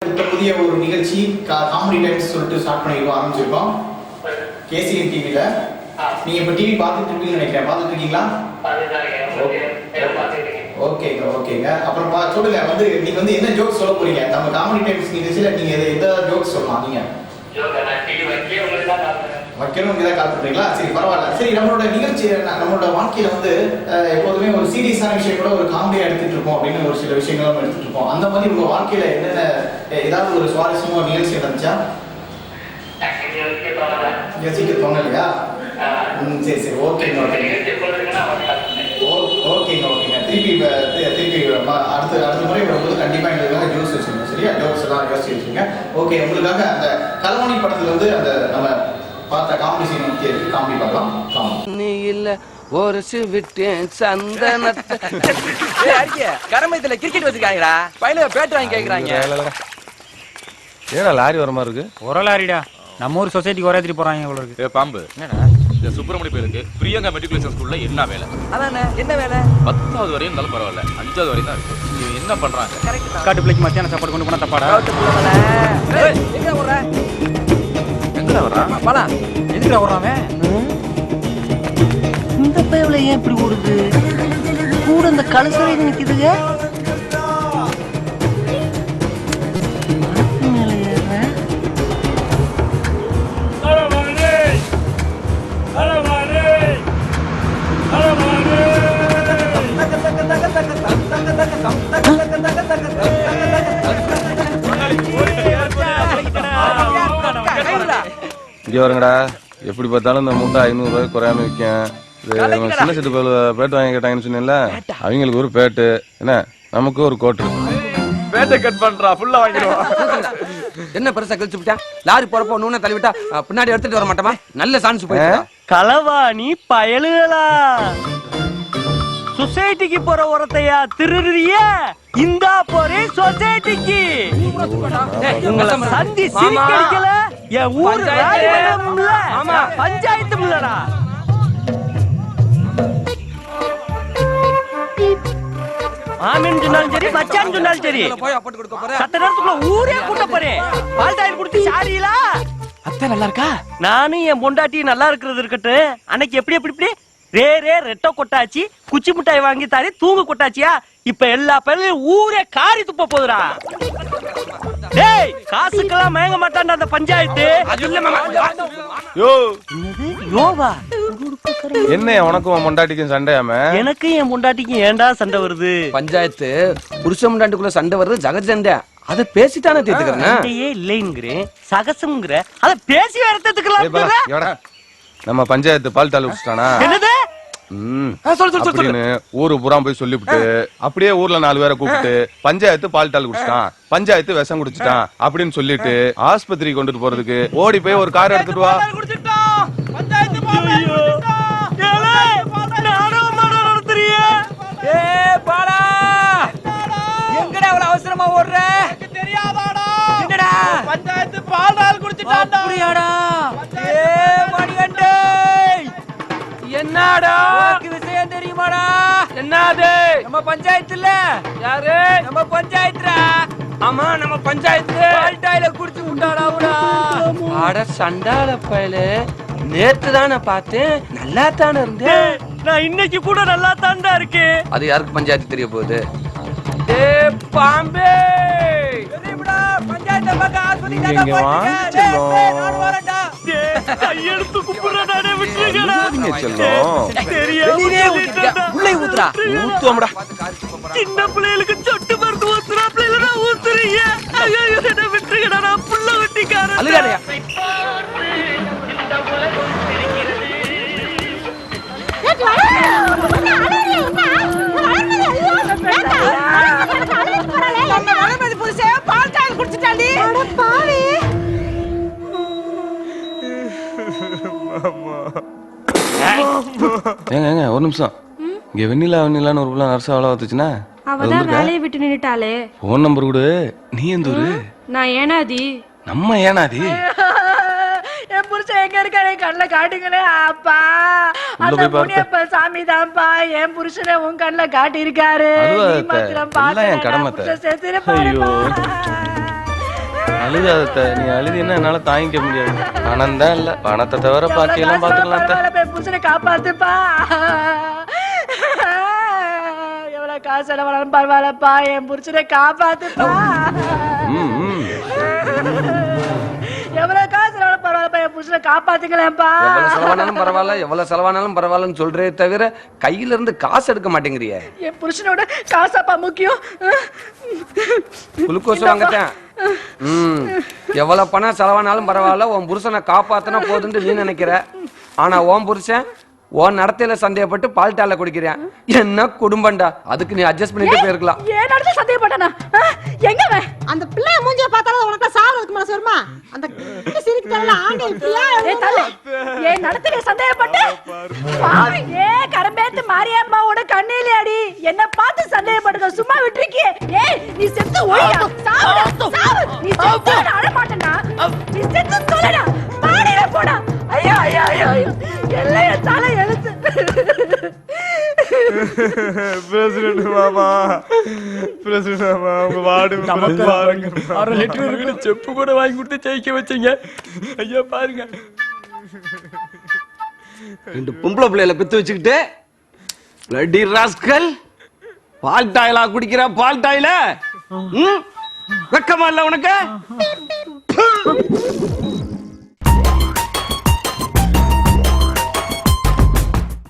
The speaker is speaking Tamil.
புதிய ஒரு நிகழ்ச்சி காமெடி டைம்ஸ் சொல்லிட்டு ஸ்டார்ட் பண்ணிருக்கோம் ஆரம்பிச்சிருக்கோம் கேசிஎன் டிவில. நீங்க இப்ப டிவி பார்த்துட்டு இருக்கீங்கன்னு நினைக்கிறேன். பார்த்துட்டு இருக்கீங்களா? ஓகேங்க ஓகேங்க. அப்புறம் சொல்லுங்க, வந்து நீங்க வந்து என்ன ஜோக்ஸ் சொல்ல போறீங்க நம்ம காமெடி டைம்ஸ் நிகழ்ச்சியில? நீங்க எந்த ஜோக்ஸ் சொல்லலாம்? நீங்க வைக்கணும் இதான் காத்துறீங்களா? சரி பரவாயில்ல. சரி, நம்மளோட நிகழ்ச்சி நம்மளோட வாழ்க்கையில வந்து எப்போதுமே ஒரு சீரியஸான விஷயம் கூட ஒரு காமெடியா எடுத்துட்டு இருப்போம் அப்படின்னு ஒரு சில விஷயங்களும் எடுத்துட்டு இருப்போம். அந்த மாதிரி உங்க வாழ்க்கையில என்னென்ன ஏதாவது ஒரு சுவாரஸ்யமா நிகழ்ச்சி நடந்துச்சா? யோசிக்க தோணலையா? சரி சரி ஓகேங்க ஓகேங்க ஓகேங்க ஓகேங்க. திருப்பி அடுத்த முறை வரும்போது கண்டிப்பா எங்களுக்காக ஜோக்ஸ் வச்சுருங்க. சரியா? ஜோக்ஸ் எல்லாம் யோசிச்சு வச்சுருங்க. ஓகே, உங்களுக்காக அந்த கலவாணி படத்துல வந்து அந்த நம்ம பார்த்த காமெடி சீன் வந்து இருக்கு. காமெடி பார்க்கலாம். நீ இல்ல ஒரு விட்டேன் சந்தனத்தை கரமயத்துல கிரிக்கெட் வச்சிருக்காங்கடா. பையில பேட் வாங்கி கேக்குறாங்க. ஏடா லாரி வர மாதிரி இருக்கு? ஒரு லாரிடா. நம்ம ஊர் சொசைட்டிக்கு ஒரே போறாங்க இவ்வளவு இருக்கு. ஏ பாம்பு, என்னடா இந்த சுப்பிரமணிய பேருக்கு பிரியங்கா மெட்ரிகுலேஷன் ஸ்கூல்ல என்ன வேலை? அதானே என்ன வேலை? 10வது வரையும் இருந்தாலும் பரவாயில்ல, 5வது வரையும் தான் இருக்கு. நீ என்ன பண்றாங்க? காட்டு பிள்ளைக்கு மத்தியான சாப்பாடு கொண்டு போனா தப்பாடா? எங்க வர்ற? எங்கடா வர்றான்? பாலா எதுக்குடா வர்றாங்க? இந்த பயவுல ஏன் இப்படி ஓடுது? கூட இந்த கலசரை நிக்குதுங்க. இங்க வருங்கடா. எப்படி பார்த்தாலும் இந்த முட்டை 500 ரூபாய்க்கு குறையாம விற்கும். சின்ன சிட்டு பேட்டு வாங்கி கேட்டாங்கன்னு சொன்னேன்ல, அவங்களுக்கு ஒரு பேட்டு என்ன, நமக்கு ஒரு கோட்டு. பேட்டை கட் பண்றா, ஃபுல்லா வாங்கிடுவோம். என்ன பெருசா கழிச்சு விட்டா? லாரி போறப்போ நூனை தள்ளிவிட்டா பின்னாடி எடுத்துட்டு வர மாட்டோமா? நல்ல சான்ஸ் போயிட்டா. களவாணி பயலுகளா, சொசைட்டிக்கு போற உரத்தையா திருடுறிய? இந்தா போறே சொசைட்டிக்கு. உங்களை சந்தி சிரிக்கல. என் ஊர் பஞ்சாயத்து இல்லடா. ஆமின்னு சொன்னாலும் சரி, மச்சான்னு சொன்னாலும் சரி, சத்த நேரத்துக்குள்ள ஊரே கூட்ட போறேன். பால்டாயில் குடிச்சு சாரியிலா? அத்தை நல்லா இருக்கா? நானும் என் பொண்டாட்டி நல்லா இருக்கிறது இருக்கட்டும். அன்னைக்கு எப்படி எப்படி இப்படி ரே ரெட்டோ கொட்டாச்சி, குச்சி மிட்டாய் வாங்கி தாரி தூங்க கொட்டாச்சியா? இப்ப எல்லா பேரும் ஊரே காரி துப்ப போதுடா. டேய், காசுக்கெல்லாம் மயங்க மாட்டான்டா அந்த பஞ்சாயத்து. யோ யோவா, என்ன உனக்கும் பொண்டாட்டிக்கும் சண்டையாம? எனக்கு என் பொண்டாட்டிக்கும் ஏன்டா சண்டை வருது? பஞ்சாயத்து புருஷ முண்டாண்டுக்குள்ள சண்டை வருது ஜகத் சண்டை. அத பேசித்தானே தீர்த்துக்கிறேன். சண்டையே இல்லைங்கிறேன், சகசம்ங்கிற. அத பேசி வரத்துக்கலாம். நம்ம பஞ்சாயத்து பால் டால் குடிச்சிட்டானா? என்னது? அப்படின்னு ஊரு புறா போய் சொல்லிவிட்டு அப்படியே ஊர்ல 4 பேரை கூப்பிட்டு பஞ்சாயத்து பால் டால் குடிச்சிட்டான், பஞ்சாயத்து விஷம் குடிச்சிட்டான் அப்படின்னு சொல்லிட்டு ஆஸ்பத்திரி கொண்டுட்டு போறதுக்கு ஓடி போய் ஒரு கார் எடுத்துட்டு வா. அவசரமா ஓடுற பஞ்சாயத்து பால் டால் குடிச்சிட்டான்டா. என்னடா விஷயம் தெரியுமாடா? என்னது? நம்ம பஞ்சாயத்து இல்ல. யாரு? நம்ம பஞ்சாயத்துடா. ஆமா, நம்ம பஞ்சாயத்து. பால்டாயில குடிச்சு விட்டாடாவுடா. அட சண்டால பயல, நேத்து தானே பார்த்தேன், நல்லா தானே இருந்தேன். நான் இன்னைக்கு கூட நல்லா தான்டா இருக்கேன். அது யாருக்கு பஞ்சாயத்து தெரிய போகுது? பாம்பே கையெடுத்து கும்பிடுறானே, விட்டுருங்கடா. சின்ன பிள்ளைகளுக்கு சொட்டு மருந்து ஊத்துறா பிள்ளைகளா ஊத்துறீங்க. விட்டுருங்கடா, நான் புள்ள வெட்டிக்காரன். ஏங்க ஒரு நிமிஷம். இங்க வெண்ணிலான்னு ஒரு பிள்ளை நர்ஸா வேலை பார்த்துச்சுன்னா அவதான் வேலையை விட்டு நின்னுட்டாளே. போன் நம்பர் கொடு. நீ எந்த ஊரு? நான் ஏனாதி. நம்ம ஏனாதி? என் புருஷன் எங்க இருக்காரு? கண்ணுல காட்டுங்களே அப்பா. அந்த முனியப்ப சாமி தான்ப்பா என் புருஷனை உன் கண்ணுல காட்டி இருக்காரு. என் கடமை. அழுகாத, நீ அழுதினா என்னால தாங்கிக்க முடியாது. பணம் தான் இல்ல, பணத்தை தவிர பாக்கி எல்லாம் பாத்துக்கலாம். பரவாயில்ல, என் புருஷனை காப்பாத்துப்பா. எவ்வளவு காசு செலவானாலும் பரவாயில்லப்பா, என் புருஷனை காப்பாத்துப்பா. எவ்வளவு காசு செலவானாலும் பரவாயில்லப்பா, என் புருஷனை காப்பாத்துங்களேன்ப்பா. எவ்வளவு செலவானாலும் பரவாயில்ல, எவ்வளவு செலவானாலும் பரவாயில்லன்னு சொல்றே தவிர கையில இருந்து காசு எடுக்க மாட்டேங்கிறிய. என் புருஷனோட காசாப்பா முக்கியம். குளுக்கோஸ் வாங்கத்தேன். எவ்வளவு பணம் செலவானாலும் பரவாயில்ல, உன் புருஷனை காப்பாத்தினா போதுன்னு நீ நினைக்கிற. ஆனா உன் புருஷன் உன் நடத்தையில சந்தேகப்பட்டு பால்டால குடிக்கிறேன். என்ன குடும்பம்டா, அதுக்கு நீ அட்ஜஸ்ட் பண்ணிட்டு போயிருக்கலாம். ஏன் நடத்த சந்தேகப்பட்டானா? எங்க அவன்? அந்த பிள்ளைய மூஞ்சிய பார்த்தாலும் உனக்கு சாவறதுக்கு மனசு வருமா? அந்த சிரிக்கு தரல ஆண்டி இப்படியா? ஏன் நடத்தையில சந்தேகப்பட்டு பாவி, கரம்பேத்து மாரியம்மாவோட கண்ணிலே அடி என்ன பார்த்து சந்தேகப்படுங்க, சும்மா விட்டுருக்கியே. ஏய் நீ செத்து ஓடியா, சாவு சாவு. நீ செத்து அழ மாட்டேனா? நீ செத்து சொல்லடா, பாடில போடா. ஐயோ ஐயோ ஐயோ, எல்லைய தலை எழுத்து. பிரசிடென்ட் மாமா, பிரசிடென்ட் மாமா, உங்க வார்டு பாருங்க. 6 லிட்டர் இருக்கிற செப்பு கூட வாங்கி கொடுத்து ஜெயிக்க வச்சீங்க. ஐயா பாருங்க, 2 பொம்பளை பிள்ளைகளை பெத்து வச்சுக்கிட்டு பிளடி ராஸ்கல் பால் டாயிலா குடிக்கிற, பால் டாயில வெக்கமா இல்ல உனக்கு?